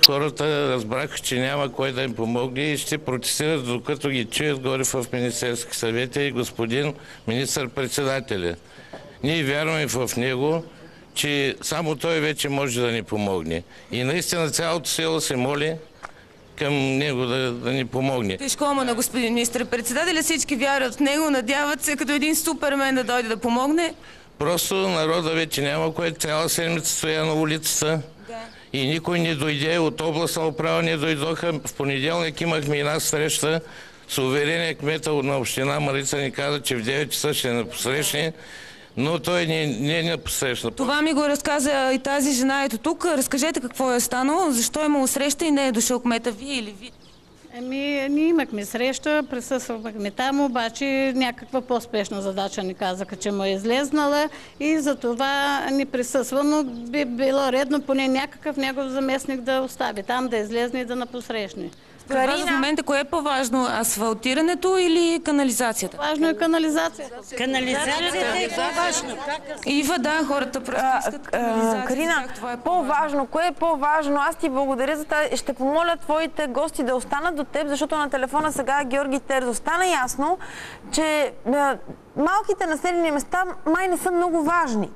Хората разбраха, че няма кой да им помогне и ще протестират, докато ги чуят горе в Министерски съвет и господин министър-председателя. Ние вярваме в него, че само той вече може да ни помогне. И наистина цялото село се моли към него да ни помогне. Тежко, ама на господин министър-председателя всички вярват в него, надяват се като един супермен да дойде да помогне. Просто народа вече няма кой, цяла седмица стоя на улицата. Да. И никой не дойде, от областна управа не дойдоха. В понеделник имахме една среща с уверение кмета на община Марица ни каза, че в 9 часа ще не посрещне, но той не посрещна. Това ми го разказа и тази жена ето тук. Разкажете какво е станало, защо е имало среща и не е дошъл кмета, вие или ви? Ние имахме среща, присъствахме там, обаче някаква по-спешна задача ни казаха, че му е излезнала и за това не присъства, но би било редно поне някакъв негов заместник да остави там, да излезне и да напосрещне. В момента кое е по-важно? Асфалтирането или канализацията? Важно е канализацията. Канализацията е по-важно. Ива, да, хората просто искат канализация. Карина, по-важно, кое е по-важно? Аз ти благодаря за тази. Ще помоля твоите гости да останат до теб, защото на телефона сега е Георги Терзов. Стана ясно, че малките населени места май не са много важни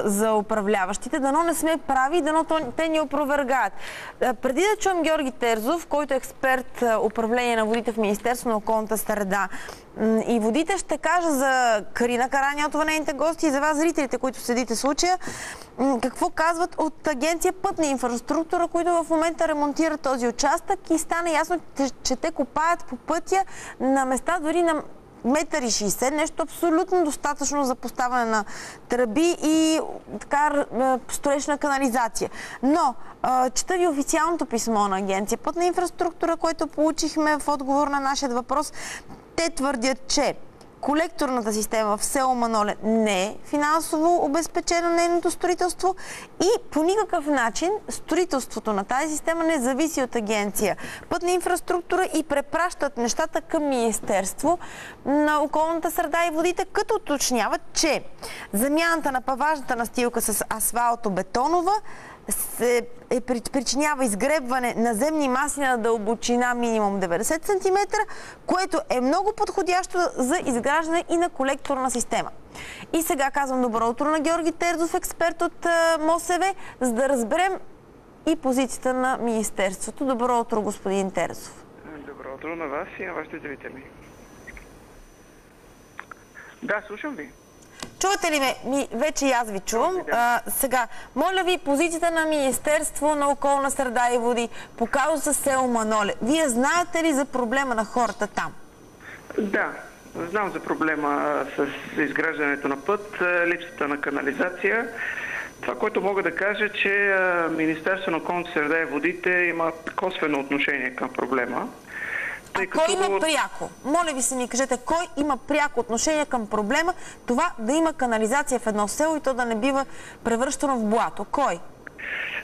за управляващите. Дано не сме прави, дано те ни опровергаят. Преди да чуем Георги Терзов, който е експерт управление на водите в Министерство на околната среда и водите, ще кажа за Карина Караниотова, нейните гости и за вас, зрителите, които следите случая, какво казват от Агенция Пътна инфраструктура, които в момента ремонтират този участък и стана ясно, че те копаят по пътя на места дори на 1,60 м, нещо абсолютно достатъчно за поставяне на тръби и така строеж на канализация. Но чета ви официалното писмо на Агенция Пътна инфраструктура, което получихме в отговор на нашия въпрос. Те твърдят, че колекторната система в село Маноле не е финансово обезпечена нейното строителство и по никакъв начин строителството на тази система не зависи от Агенция Пътна инфраструктура и препращат нещата към Министерство на околната среда и водите, като уточняват, че замяната на паважната настилка с асфалтобетонова причинява изгребване на земни маси на дълбочина минимум 90 см, което е много подходящо за изграждане и на колекторна система. И сега казвам добро утро на Георги Терзов, експерт от МОСВ, за да разберем и позицията на Министерството. Добро утро, господин Терзов. Добро утро на вас и на вашите зрители. Да, слушам ви. Чувате ли ме? Вече и аз ви чувам. Сега, моля ви, позицията на Министерство на околна среда и води по казуса село Маноле. Вие знаете ли за проблема на хората там? Да, знам за проблема с изграждането на път, липсата на канализация. Това, което мога да кажа, че Министерство на околната среда и водите има косвено отношение към проблема. Кой има пряко? Моля ви се ми кажете, кой има пряко отношение към проблема това да има канализация в едно село и то да не бива превръщано в блато? Кой?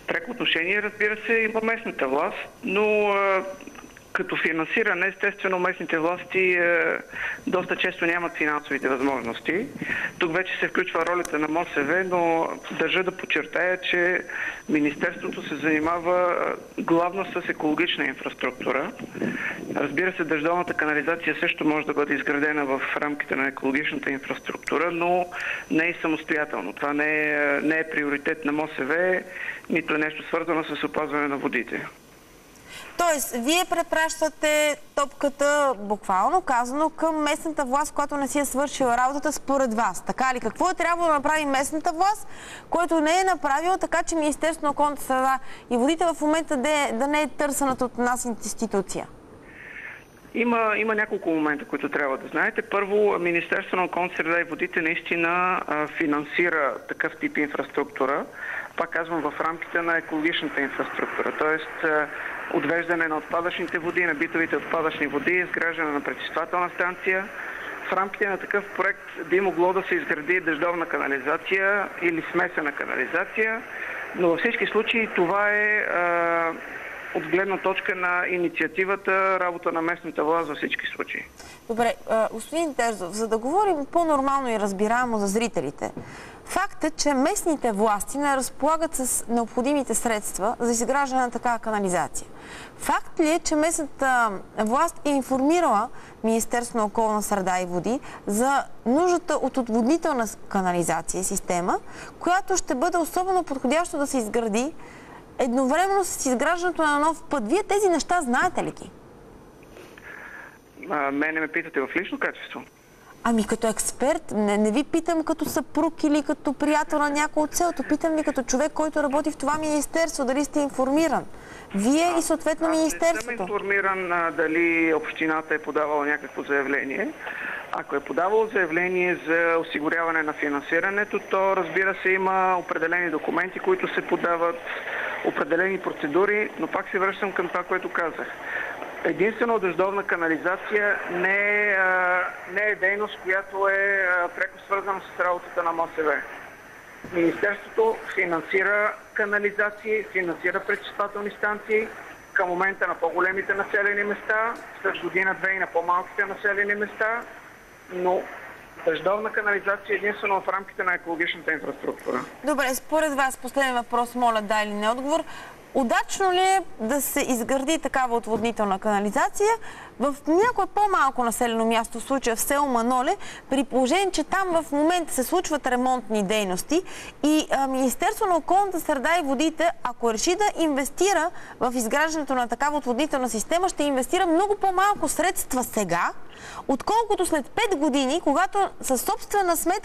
Пряко отношение, разбира се, има местната власт, но като финансиране, естествено, местните власти доста често нямат финансовите възможности. Тук вече се включва ролята на МОСВ, но държа да подчертая, че Министерството се занимава главно с екологична инфраструктура. Разбира се, дъждовната канализация също може да бъде изградена в рамките на екологичната инфраструктура, но не и самостоятелно. Това не е приоритет на МОСВ, нито е нещо свързано с опазване на водите. Тоест, вие препращате топката, буквално казано, към местната власт, която не си е свършила работата според вас. Така ли? Какво е трябвало да направи местната власт, което не е направила, така че Министерството на околната среда и водите в момента да не е търсената от нас институция? Има няколко момента, които трябва да знаете. Първо, Министерството на околната среда и водите наистина финансира такъв тип инфраструктура. Пак казвам, в рамките на екологичната инфраструктура. Тоест, отвеждане на отпадъчните води, на битовите отпадъчни води, изграждане на пречиствателна станция. В рамките на такъв проект би могло да се изгради дъждовна канализация или смесена канализация, но във всички случаи това е от гледна точка на инициативата, работа на местната власт във всички случаи. Добре, господин Терзов, за да говорим по-нормално и разбираемо за зрителите, факт е, че местните власти не разполагат с необходимите средства за изграждане на такава канализация. Факт ли е, че местната власт е информирала Министерството на околна среда и води за нуждата от отводнителна канализация система, която ще бъде особено подходящо да се изгради едновременно с изграждането на нов път? Вие тези неща знаете ли ги? Мене ме питате в лично качество? Ами като експерт, не ви питам като съпруг или като приятел на някой от селото. Питам ви като човек, който работи в това министерство. Дали сте информиран? Вие и съответно министерството. Не съм информиран дали общината е подавала някакво заявление. Ако е подавало заявление за осигуряване на финансирането, то разбира се има определени документи, които се подават, определени процедури, но пак се връщам към това, което казах. Единствено дъждовна канализация не е дейност, която е пряко свързана с работата на МОСВ. Министерството финансира канализации, финансира пречиствателни станции към момента на по-големите населени места, след година-две и на по-малките населени места, но дъждовна канализация единствено в рамките на екологичната инфраструктура. Добре, според вас, последен въпрос, моля, да или не отговор. Удачно ли е да се изгради такава отводнителна канализация в някое по-малко населено място, в случая в село Маноле, при положение, че там в момента се случват ремонтни дейности и Министерството на околната среда и водите, ако реши да инвестира в изграждането на такава отводнителна система, ще инвестира много по-малко средства сега, отколкото след 5 години, когато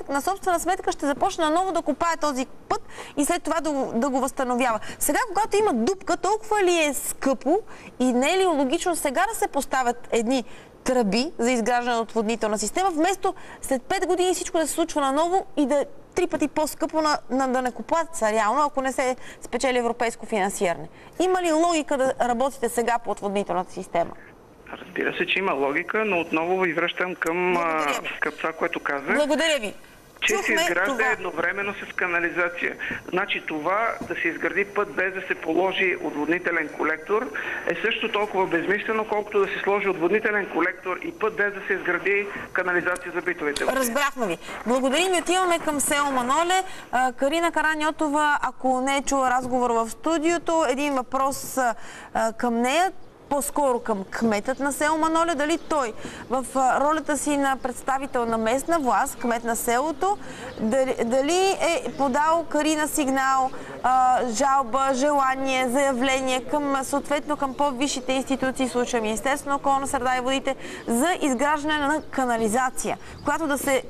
на собствена сметка ще започне наново да копае този път и след това да го възстановява. Сега, когато има дупка, толкова ли е скъпо и не е ли логично сега да се поставят едни тръби за изграждане на отводнителна система, вместо след 5 години всичко да се случва наново и да е 3 пъти по-скъпо на данъкоплатеца реално, ако не се спечели европейско финансиране? Има ли логика да работите сега по отводнителната система? Разбира се, че има логика, но отново ви връщам към това, което казах. Благодаря ви. Че се изгражда едновременно с канализация. Значи това да се изгради път без да се положи отводнителен колектор е също толкова безмислено, колкото да се сложи отводнителен колектор и път без да се изгради канализация за битовите води. Разбрахме ви. Благодарим ви. Отиваме към село Маноле. Карина Караньотова, ако не е чула разговор в студиото, един въпрос към нея. По-скоро към кметът на село Маноле, дали той в ролята си на представител на местна власт, кмет на селото, дали е подал Карина сигнал, жалба, желание, заявление съответно към по-висшите институции, в случая Министерството на околна среда и водите, за изграждане на канализация, която да се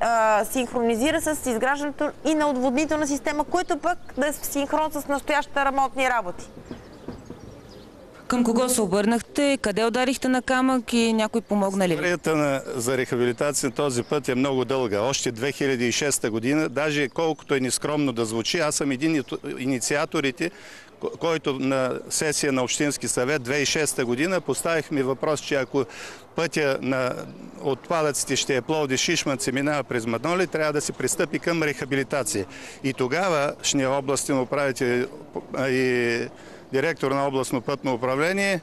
синхронизира с изграждането и на отводнителна система, което пък да е в синхрон с настоящите ремонтни работи. Към кого се обърнахте? Къде ударихте на камък и някой помогна ли? Историята за рехабилитация на този път е много дълга. Още 2006 година, даже колкото е нескромно да звучи, аз съм един от инициаторите, който на сесия на Общински съвет 2006 година поставихме въпрос, че ако пътя на отпадъците ще е Пловдив-Шишманци, минава през Маноле, трябва да се пристъпи към рехабилитация. И тогава шния областен управител и директор на областно пътно управление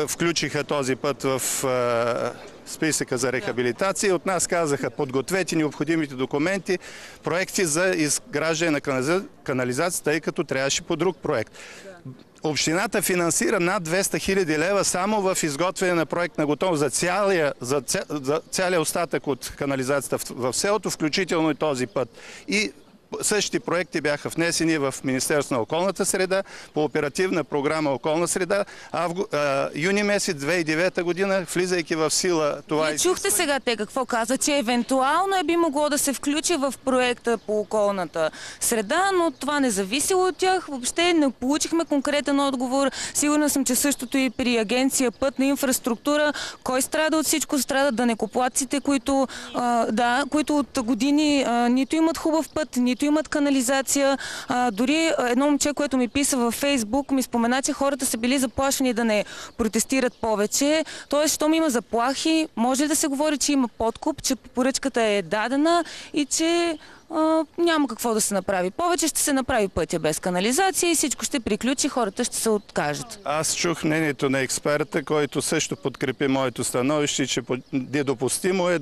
включиха този път в списъка за рехабилитация и от нас казаха: подгответе необходимите документи, проекти за изграждане на канализацията, тъй като трябваше по друг проект. Общината финансира над 200 хиляди лева само в изготвяне на проект на готов за цялия остатък от канализацията в селото, включително и този път. И същите проекти бяха внесени в Министерството на околната среда по оперативна програма Околна среда юни месец 2009 година, влизайки в сила това. Вие чухте сега те какво каза, че евентуално би могло да се включи в проекта по околната среда, но това не зависело от тях. Въобще не получихме конкретен отговор. Сигурна съм, че същото и при агенция Пътна инфраструктура. Кой страда от всичко? Страдат данъкоплатците, които от години нито имат хубав път, нито имат канализация. Дори едно момче, което ми писа във Фейсбук, ми спомена, че хората са били заплашени да не протестират повече. Тоест, щом има заплахи, може ли да се говори, че има подкуп, че поръчката е дадена и че няма какво да се направи. Повече ще се направи пътя без канализация и всичко ще приключи, хората ще се откажат. Аз чух мнението на експерта, който също подкрепи моето становище, че недопустимо е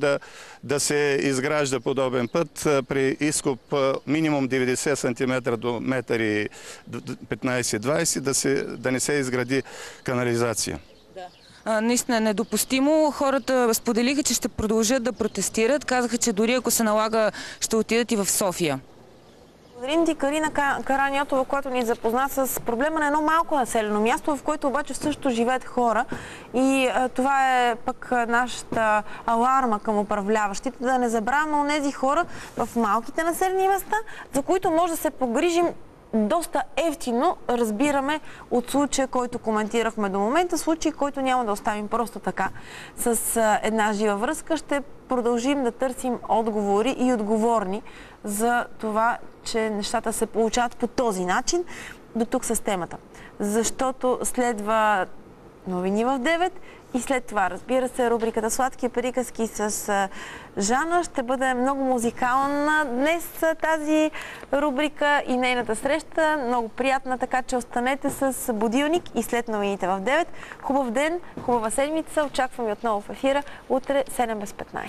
да се изгражда подобен път при изкоп минимум 90 см до 1,15-20 да не се изгради канализация. Наистина е недопустимо. Хората споделиха, че ще продължат да протестират. Казаха, че дори ако се налага, ще отидат и в София. Благодарим ти, Карина Караниотова, която ни запозна с проблема на едно малко населено място, в което обаче също живеят хора. И това е пък нашата аларма към управляващите, да не забравяме онези хора в малките населени места, за които може да се погрижим доста евтино, разбираме от случая, който коментирахме до момента, случай, който няма да оставим просто така с една жива връзка. Ще продължим да търсим отговори и отговорни за това, че нещата се получават по този начин. До тук с темата. Защото следва новини в 9 и след това, разбира се, рубриката Сладки приказки с Жана ще бъде много музикална днес тази рубрика и нейната среща. Много приятна, така че останете с будилник и след новините в 9. Хубав ден, хубава седмица. Очакваме отново в ефира утре 7 без 15.